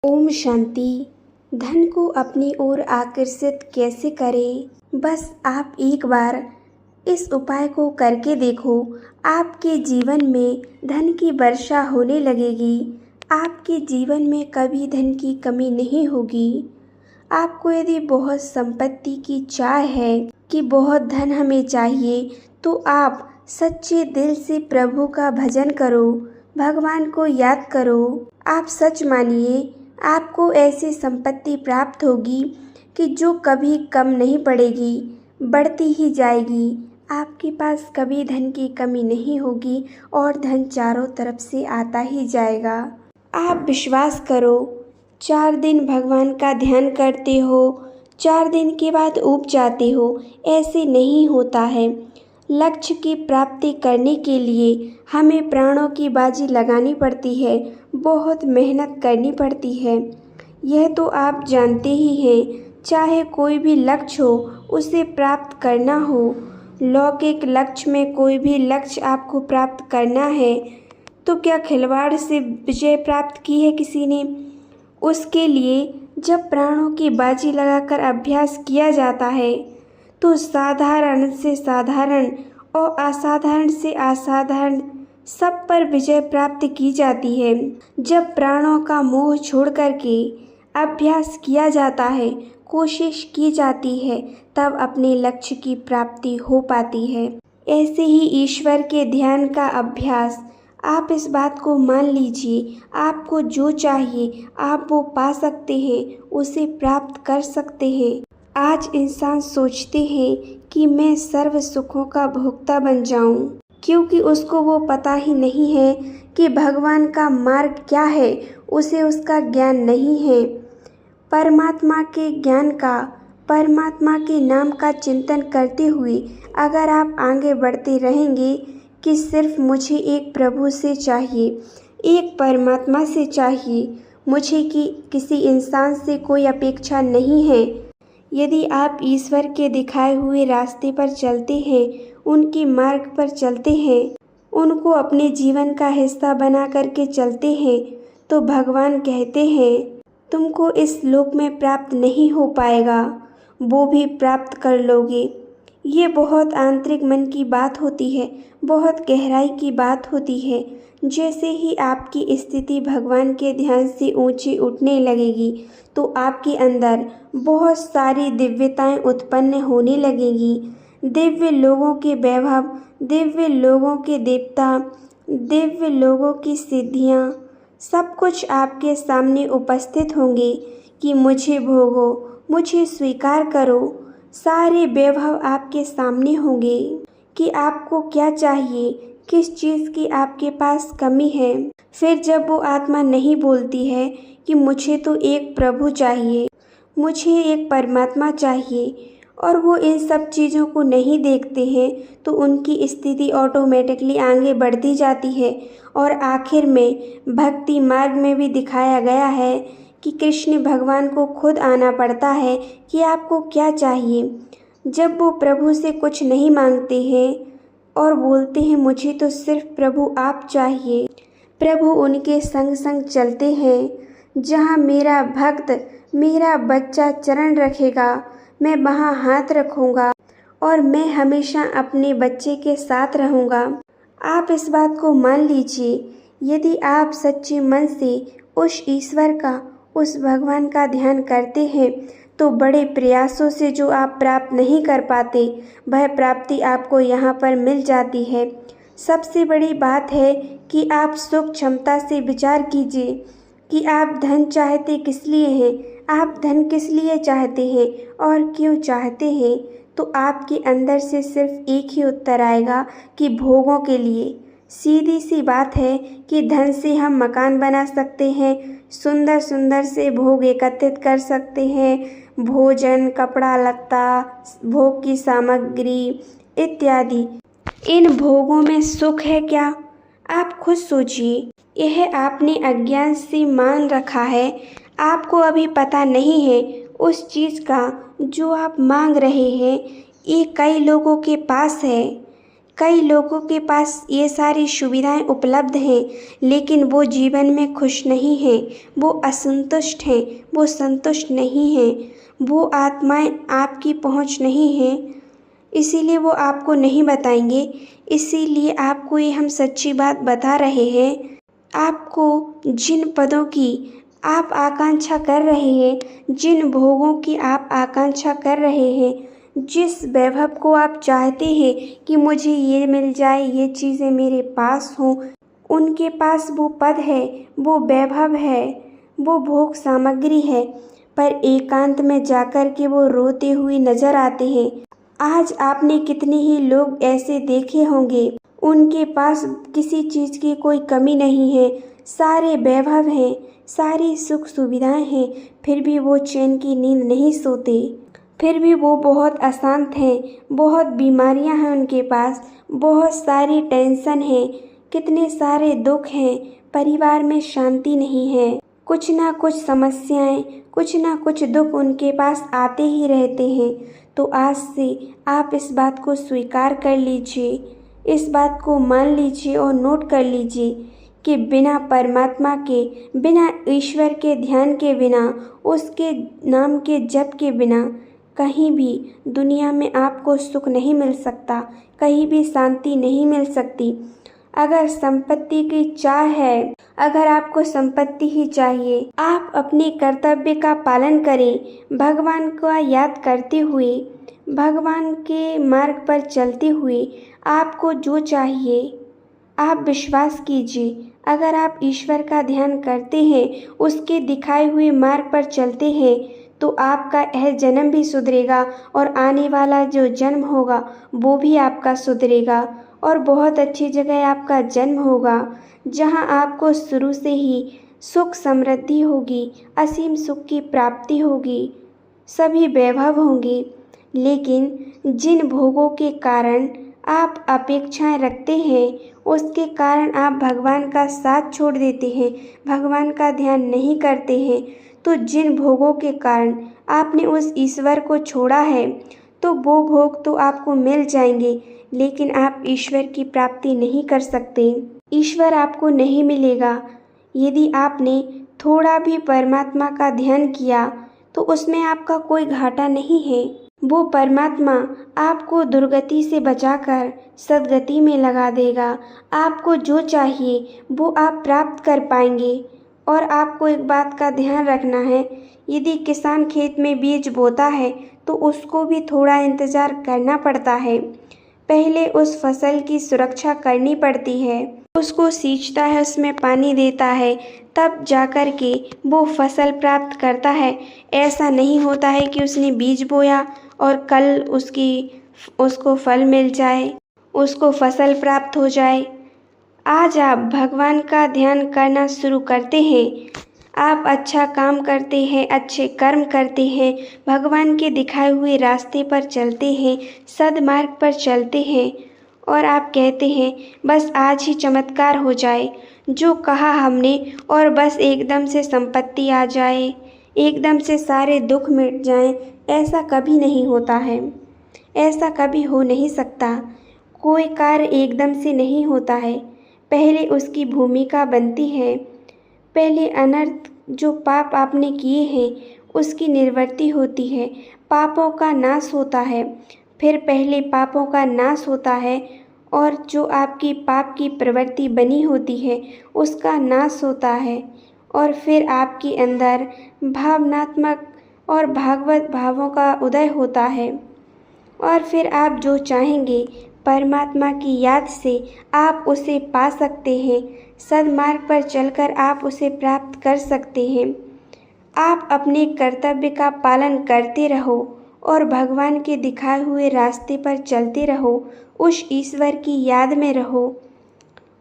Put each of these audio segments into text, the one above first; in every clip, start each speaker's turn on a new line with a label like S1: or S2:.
S1: ओम शांति। धन को अपनी ओर आकर्षित कैसे करें? बस आप एक बार इस उपाय को करके देखो। आपके जीवन में धन की वर्षा होने लगेगी। आपके जीवन में कभी धन की कमी नहीं होगी। आपको यदि बहुत संपत्ति की चाह है कि बहुत धन हमें चाहिए, तो आप सच्चे दिल से प्रभु का भजन करो, भगवान को याद करो। आप सच मानिए, आपको ऐसी संपत्ति प्राप्त होगी कि जो कभी कम नहीं पड़ेगी, बढ़ती ही जाएगी। आपके पास कभी धन की कमी नहीं होगी और धन चारों तरफ से आता ही जाएगा। आप विश्वास करो, 4 दिन भगवान का ध्यान करते हो, 4 दिन के बाद ऊब जाते हो, ऐसे नहीं होता है। लक्ष्य की प्राप्ति करने के लिए हमें प्राणों की बाजी लगानी पड़ती है, बहुत मेहनत करनी पड़ती है। यह तो आप जानते ही हैं। चाहे कोई भी लक्ष्य हो, उसे प्राप्त करना हो, लौकिक लक्ष्य में कोई भी लक्ष्य आपको प्राप्त करना है, तो क्या खिलवाड़ से विजय प्राप्त की है किसी ने? उसके लिए जब प्राणों की बाजी लगाकर अभ्यास किया जाता है, तो साधारण से साधारण और असाधारण से असाधारण सब पर विजय प्राप्त की जाती है। जब प्राणों का मोह छोड़ करके अभ्यास किया जाता है, कोशिश की जाती है, तब अपने लक्ष्य की प्राप्ति हो पाती है। ऐसे ही ईश्वर के ध्यान का अभ्यास, आप इस बात को मान लीजिए, आपको जो चाहिए आप वो पा सकते हैं, उसे प्राप्त कर सकते हैं। आज इंसान सोचते हैं कि मैं सर्व सुखों का भोक्ता बन जाऊं, क्योंकि उसको वो पता ही नहीं है कि भगवान का मार्ग क्या है, उसे उसका ज्ञान नहीं है। परमात्मा के ज्ञान का, परमात्मा के नाम का चिंतन करते हुए अगर आप आगे बढ़ते रहेंगे कि सिर्फ मुझे एक प्रभु से चाहिए, एक परमात्मा से चाहिए, मुझे कि किसी इंसान से कोई अपेक्षा नहीं है। यदि आप ईश्वर के दिखाए हुए रास्ते पर चलते हैं, उनके मार्ग पर चलते हैं, उनको अपने जीवन का हिस्सा बना करके चलते हैं, तो भगवान कहते हैं तुमको इस लोक में प्राप्त नहीं हो पाएगा, वो भी प्राप्त कर लोगे। ये बहुत आंतरिक मन की बात होती है, बहुत गहराई की बात होती है। जैसे ही आपकी स्थिति भगवान के ध्यान से ऊंची उठने लगेगी, तो आपके अंदर बहुत सारी दिव्यताएं उत्पन्न होने लगेंगी। दिव्य लोगों के वैभव, दिव्य लोगों के देवता, दिव्य लोगों की सिद्धियां, सब कुछ आपके सामने उपस्थित होंगे कि मुझे भोगो, मुझे स्वीकार करो। सारे वैभव आपके सामने होंगे कि आपको क्या चाहिए, किस चीज़ की आपके पास कमी है। फिर जब वो आत्मा नहीं बोलती है कि मुझे तो एक प्रभु चाहिए, मुझे एक परमात्मा चाहिए, और वो इन सब चीज़ों को नहीं देखते हैं, तो उनकी स्थिति ऑटोमेटिकली आगे बढ़ती जाती है। और आखिर में भक्ति मार्ग में भी दिखाया गया है कि कृष्ण भगवान को खुद आना पड़ता है कि आपको क्या चाहिए। जब वो प्रभु से कुछ नहीं मांगते हैं और बोलते हैं मुझे तो सिर्फ प्रभु आप चाहिए, प्रभु उनके संग संग चलते हैं। जहाँ मेरा भक्त, मेरा बच्चा चरण रखेगा, मैं वहाँ हाथ रखूँगा और मैं हमेशा अपने बच्चे के साथ रहूँगा। आप इस बात को मान लीजिए। यदि आप सच्चे मन से उस ईश्वर का, उस भगवान का ध्यान करते हैं, तो बड़े प्रयासों से जो आप प्राप्त नहीं कर पाते, वह प्राप्ति आपको यहाँ पर मिल जाती है। सबसे बड़ी बात है कि आप सुख क्षमता से विचार कीजिए कि आप धन चाहते किस लिए हैं, आप धन किस लिए चाहते हैं और क्यों चाहते हैं। तो आपके अंदर से सिर्फ एक ही उत्तर आएगा कि भोगों के लिए। सीधी सी बात है कि धन से हम मकान बना सकते हैं, सुंदर सुंदर से भोग एकत्रित कर सकते हैं, भोजन, कपड़ा लत्ता, भोग की सामग्री इत्यादि। इन भोगों में सुख है क्या? आप खुद सोचिए। यह आपने अज्ञान से मान रखा है। आपको अभी पता नहीं है उस चीज़ का जो आप मांग रहे हैं, ये कई लोगों के पास है। कई लोगों के पास ये सारी सुविधाएं उपलब्ध हैं, लेकिन वो जीवन में खुश नहीं हैं, वो असंतुष्ट हैं, वो संतुष्ट नहीं हैं, वो आत्माएं आपकी पहुंच नहीं हैं, इसीलिए वो आपको नहीं बताएंगे। इसीलिए आपको ये हम सच्ची बात बता रहे हैं। आपको जिन पदों की आप आकांक्षा कर रहे हैं, जिन भोगों की आप आकांक्षा कर रहे हैं, जिस वैभव को आप चाहते हैं कि मुझे ये मिल जाए, ये चीज़ें मेरे पास हों, उनके पास वो पद है, वो वैभव है, वो भोग सामग्री है, पर एकांत में जाकर के वो रोते हुए नजर आते हैं। आज आपने कितने ही लोग ऐसे देखे होंगे, उनके पास किसी चीज़ की कोई कमी नहीं है, सारे वैभव हैं, सारी सुख सुविधाएं हैं, फिर भी वो चैन की नींद नहीं सोते, फिर भी वो बहुत अशांत हैं, बहुत बीमारियां हैं उनके पास, बहुत सारी टेंशन है, कितने सारे दुख हैं, परिवार में शांति नहीं है, कुछ ना कुछ समस्याएं, कुछ ना कुछ दुख उनके पास आते ही रहते हैं। तो आज से आप इस बात को स्वीकार कर लीजिए, इस बात को मान लीजिए और नोट कर लीजिए कि बिना परमात्मा के, बिना ईश्वर के ध्यान के बिना, उसके नाम के जप के बिना कहीं भी दुनिया में आपको सुख नहीं मिल सकता, कहीं भी शांति नहीं मिल सकती। अगर संपत्ति की चाह है, अगर आपको संपत्ति ही चाहिए, आप अपने कर्तव्य का पालन करें, भगवान को याद करते हुए, भगवान के मार्ग पर चलते हुए आपको जो चाहिए आप विश्वास कीजिए। अगर आप ईश्वर का ध्यान करते हैं, उसके दिखाए हुए मार्ग पर चलते हैं, तो आपका यह जन्म भी सुधरेगा और आने वाला जो जन्म होगा वो भी आपका सुधरेगा और बहुत अच्छी जगह आपका जन्म होगा, जहां आपको शुरू से ही सुख समृद्धि होगी, असीम सुख की प्राप्ति होगी, सभी वैभव होंगे। लेकिन जिन भोगों के कारण आप अपेक्षाएं रखते हैं, उसके कारण आप भगवान का साथ छोड़ देते हैं, भगवान का ध्यान नहीं करते हैं, तो जिन भोगों के कारण आपने उस ईश्वर को छोड़ा है, तो वो भोग तो आपको मिल जाएंगे, लेकिन आप ईश्वर की प्राप्ति नहीं कर सकते। ईश्वर आपको नहीं मिलेगा। यदि आपने थोड़ा भी परमात्मा का ध्यान किया, तो उसमें आपका कोई घाटा नहीं है। वो परमात्मा आपको दुर्गति से बचाकर सद्गति में लगा देगा। आपको जो चाहिए वो आप प्राप्त कर पाएंगे। और आपको एक बात का ध्यान रखना है, यदि किसान खेत में बीज बोता है तो उसको भी थोड़ा इंतज़ार करना पड़ता है। पहले उस फसल की सुरक्षा करनी पड़ती है, उसको सींचता है, उसमें पानी देता है, तब जाकर के वो फसल प्राप्त करता है। ऐसा नहीं होता है कि उसने बीज बोया और कल उसको फल मिल जाए, उसको फसल प्राप्त हो जाए। आज आप भगवान का ध्यान करना शुरू करते हैं, आप अच्छा काम करते हैं, अच्छे कर्म करते हैं, भगवान के दिखाए हुए रास्ते पर चलते हैं, सद्मार्ग पर चलते हैं और आप कहते हैं बस आज ही चमत्कार हो जाए, जो कहा हमने, और बस एकदम से संपत्ति आ जाए, एकदम से सारे दुख मिट जाएं। ऐसा कभी नहीं होता है, ऐसा कभी हो नहीं सकता। कोई कार्य एकदम से नहीं होता है, पहले उसकी भूमिका बनती है, पहले अनर्थ जो पाप आपने किए हैं उसकी निवृत्ति होती है, पापों का नाश होता है, फिर पहले पापों का नाश होता है और जो आपकी पाप की प्रवृत्ति बनी होती है उसका नाश होता है, और फिर आपके अंदर भावनात्मक और भागवत भावों का उदय होता है, और फिर आप जो चाहेंगे परमात्मा की याद से आप उसे पा सकते हैं, सद्मार्ग पर चलकर आप उसे प्राप्त कर सकते हैं। आप अपने कर्तव्य का पालन करते रहो और भगवान के दिखाए हुए रास्ते पर चलते रहो, उस ईश्वर की याद में रहो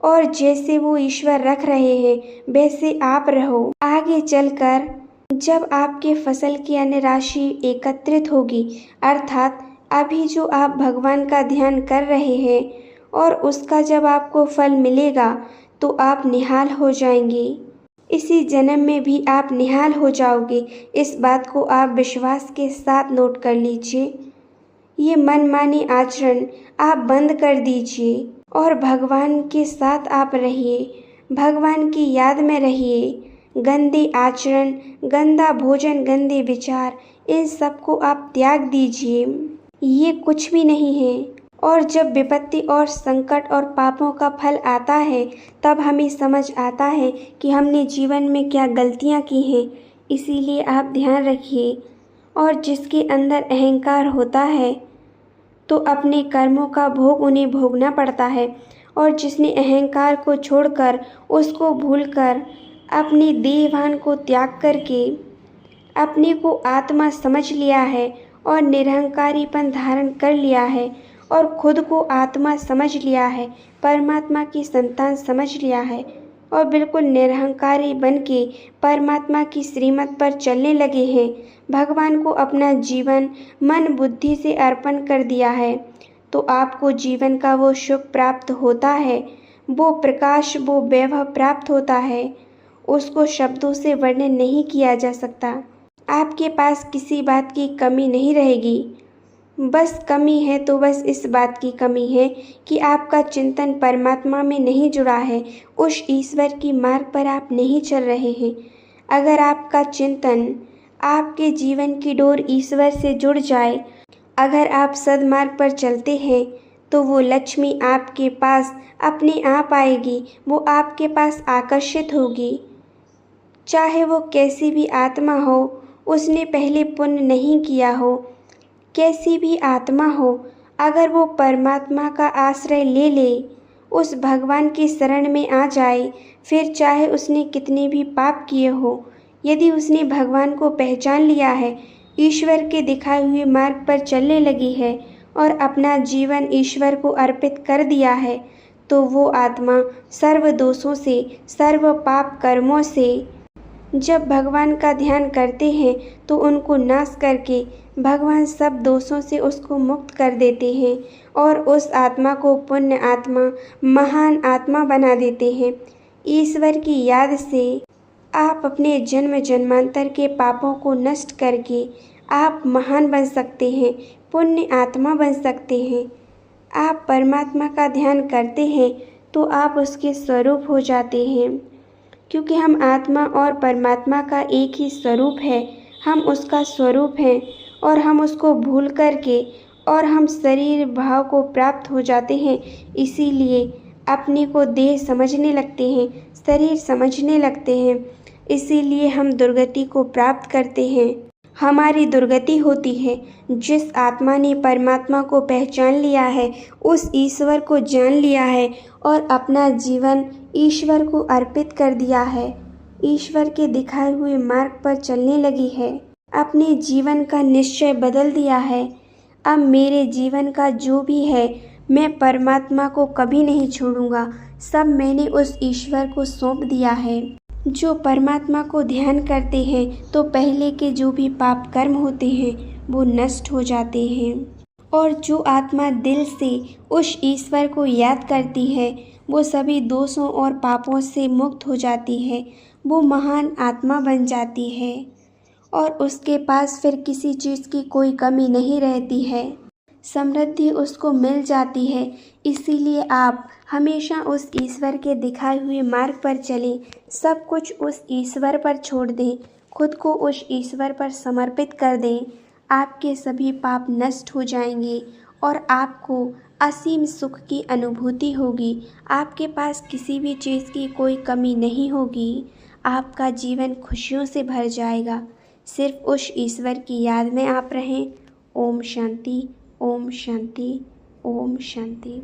S1: और जैसे वो ईश्वर रख रहे हैं वैसे आप रहो। आगे चलकर जब आपके फसल की अन्य राशि एकत्रित होगी, अर्थात अभी जो आप भगवान का ध्यान कर रहे हैं और उसका जब आपको फल मिलेगा तो आप निहाल हो जाएंगे। इसी जन्म में भी आप निहाल हो जाओगे। इस बात को आप विश्वास के साथ नोट कर लीजिए। ये मनमानी आचरण आप बंद कर दीजिए और भगवान के साथ आप रहिए, भगवान की याद में रहिए। गंदे आचरण, गंदा भोजन, गंदे विचार, इन सबको आप त्याग दीजिए। ये कुछ भी नहीं है। और जब विपत्ति और संकट और पापों का फल आता है, तब हमें समझ आता है कि हमने जीवन में क्या गलतियाँ की हैं। इसीलिए आप ध्यान रखिए। और जिसके अंदर अहंकार होता है तो अपने कर्मों का भोग उन्हें भोगना पड़ता है। और जिसने अहंकार को छोड़कर, उसको भूलकर, अपने देहभान को त्याग करके अपने को आत्मा समझ लिया है और निरहंकारीपन धारण कर लिया है और खुद को आत्मा समझ लिया है, परमात्मा की संतान समझ लिया है और बिल्कुल निरहंकारी बन के परमात्मा की श्रीमत पर चलने लगे हैं, भगवान को अपना जीवन मन बुद्धि से अर्पण कर दिया है, तो आपको जीवन का वो सुख प्राप्त होता है, वो प्रकाश, वो वैभव प्राप्त होता है। उसको शब्दों से वर्णन नहीं किया जा सकता। आपके पास किसी बात की कमी नहीं रहेगी। बस कमी है तो बस इस बात की कमी है कि आपका चिंतन परमात्मा में नहीं जुड़ा है, उस ईश्वर की मार्ग पर आप नहीं चल रहे हैं। अगर आपका चिंतन, आपके जीवन की डोर ईश्वर से जुड़ जाए, अगर आप सद्मार्ग पर चलते हैं, तो वो लक्ष्मी आपके पास अपने आप आएगी, वो आपके पास आकर्षित होगी। चाहे वो कैसी भी आत्मा हो, उसने पहले पुण्य नहीं किया हो, कैसी भी आत्मा हो, अगर वो परमात्मा का आश्रय ले ले, उस भगवान की शरण में आ जाए, फिर चाहे उसने कितने भी पाप किए हो, यदि उसने भगवान को पहचान लिया है, ईश्वर के दिखाए हुए मार्ग पर चलने लगी है और अपना जीवन ईश्वर को अर्पित कर दिया है, तो वो आत्मा सर्व दोषों से, सर्व पाप कर्मों से जब भगवान का ध्यान करते हैं तो उनको नाश करके भगवान सब दोषों से उसको मुक्त कर देते हैं और उस आत्मा को पुण्य आत्मा, महान आत्मा बना देते हैं। ईश्वर की याद से आप अपने जन्म जन्मांतर के पापों को नष्ट करके आप महान बन सकते हैं, पुण्य आत्मा बन सकते हैं। आप परमात्मा का ध्यान करते हैं तो आप उसके स्वरूप हो जाते हैं, क्योंकि हम आत्मा और परमात्मा का एक ही स्वरूप है, हम उसका स्वरूप हैं और हम उसको भूल करके और हम शरीर भाव को प्राप्त हो जाते हैं। इसीलिए अपने को देह समझने लगते हैं, शरीर समझने लगते हैं, इसीलिए हम दुर्गति को प्राप्त करते हैं। हमारी दुर्गति होती है। जिस आत्मा ने परमात्मा को पहचान लिया है, उस ईश्वर को जान लिया है और अपना जीवन ईश्वर को अर्पित कर दिया है, ईश्वर के दिखाए हुए मार्ग पर चलने लगी है, अपने जीवन का निश्चय बदल दिया है। अब मेरे जीवन का जो भी है, मैं परमात्मा को कभी नहीं छोड़ूंगा, सब मैंने उस ईश्वर को सौंप दिया है। जो परमात्मा को ध्यान करते हैं तो पहले के जो भी पाप कर्म होते हैं वो नष्ट हो जाते हैं, और जो आत्मा दिल से उस ईश्वर को याद करती है वो सभी दोषों और पापों से मुक्त हो जाती है, वो महान आत्मा बन जाती है और उसके पास फिर किसी चीज़ की कोई कमी नहीं रहती है, समृद्धि उसको मिल जाती है। इसीलिए आप हमेशा उस ईश्वर के दिखाए हुए मार्ग पर चलें, सब कुछ उस ईश्वर पर छोड़ दें, खुद को उस ईश्वर पर समर्पित कर दें। आपके सभी पाप नष्ट हो जाएंगे और आपको असीम सुख की अनुभूति होगी। आपके पास किसी भी चीज़ की कोई कमी नहीं होगी, आपका जीवन खुशियों से भर जाएगा। सिर्फ उस ईश्वर की याद में आप रहें। ओम शांति, ओम शांति, ओम शांति।